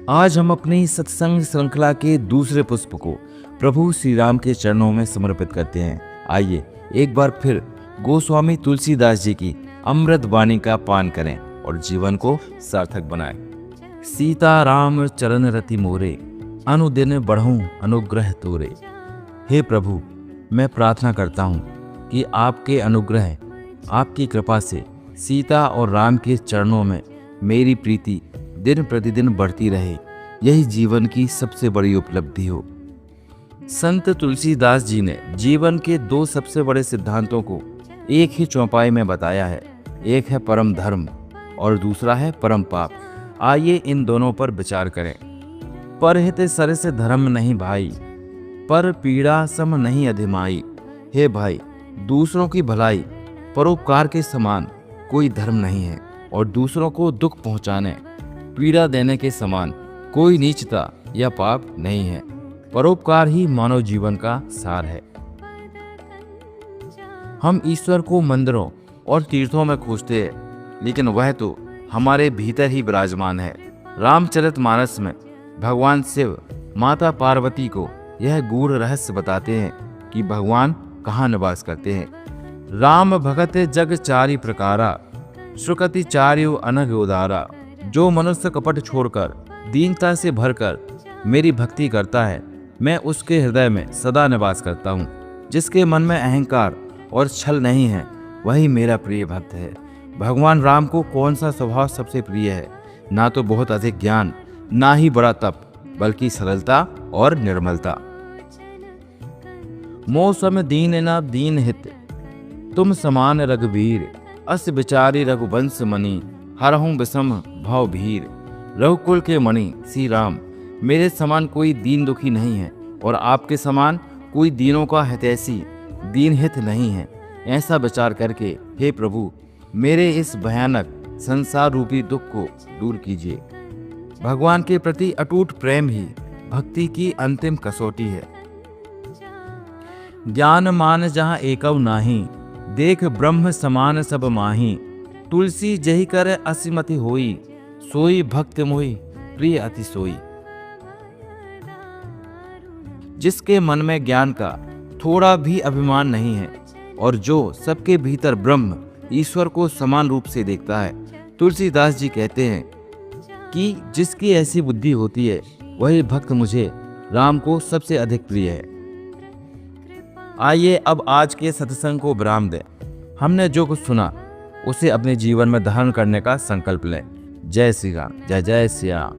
आज हम अपनी सत्संग श्रृंखला के दूसरे पुष्प को प्रभु श्री राम के चरणों में समर्पित करते हैं। आइए एक बार फिर गोस्वामी तुलसीदास जी की अमृत वाणी का पान करें और जीवन को सार्थक बनाएं। सीता राम चरण रति मोरे, अनुदिन बढ़ूं अनुग्रह तोरे। हे प्रभु, मैं प्रार्थना करता हूँ कि आपके अनुग्रह, आपकी कृपा से सीता और राम के चरणों में मेरी प्रीति दिन प्रतिदिन बढ़ती रहे, यही जीवन की सबसे बड़ी उपलब्धि हो। संत तुलसीदास जी ने जीवन के दो सबसे बड़े सिद्धांतों को एक ही चौपाई में बताया है। एक है परम धर्म और दूसरा है परम पाप। आइए इन दोनों पर विचार करें। परहित सरस धर्म नहीं भाई, पर पीड़ा सम नहीं अधिमाई। हे भाई, दूसरों की भलाई, परोपकार के समान कोई धर्म नहीं है और दूसरों को दुख पहुंचाने, पीड़ा देने के समान कोई नीचता या पाप नहीं है। परोपकार ही मानव जीवन का सार है। हम ईश्वर को मंदिरों और तीर्थों में खोजते हैं, लेकिन वह तो हमारे भीतर ही विराजमान है। रामचरितमानस में भगवान शिव माता पार्वती को यह गूढ़ रहस्य बताते हैं कि भगवान कहाँ निवास करते हैं। राम भगत जग चारि प्रकारा, सुकृति चार्यो अनघ उदारा। जो मनुष्य कपट छोड़कर दीनता से भरकर मेरी भक्ति करता है, मैं उसके हृदय में सदा निवास करता हूँ। जिसके मन में अहंकार और छल नहीं है, वही मेरा प्रिय भक्त है। भगवान राम को कौन सा स्वभाव सबसे प्रिय है? ना तो बहुत अधिक ज्ञान, ना ही बड़ा तप, बल्कि सरलता और निर्मलता। मौसम दीन न दीन हित, तुम समान रघुवीर। अस विचारी रघुवंश मणि, हरहूं विषम भव भीर। रघुकुल के मणि श्री राम, मेरे समान कोई दीन दुखी नहीं है और आपके समान कोई दीनों का हितैषी दीन हित नहीं है। ऐसा विचार करके हे प्रभु, मेरे इस भयानक संसार रूपी दुख को दूर कीजिए। भगवान के प्रति अटूट प्रेम ही भक्ति की अंतिम कसौटी है। ज्ञान मान जहाँ एकव नाही, देख ब्रह्म समान सब माही। तुलसी जही कर असीमति होई, सोई भक्त मोहि प्रिय अति सोई। जिसके मन में ज्ञान का थोड़ा भी अभिमान नहीं है और जो सबके भीतर ब्रह्म ईश्वर को समान रूप से देखता है, तुलसीदास जी कहते हैं कि जिसकी ऐसी बुद्धि होती है, वही भक्त मुझे राम को सबसे अधिक प्रिय है। आइए अब आज के सत्संग को विराम दें। हमने जो कुछ सुना उसे अपने जीवन में धारण करने का संकल्प लें। जय श्री राम, जय जय श्री राम।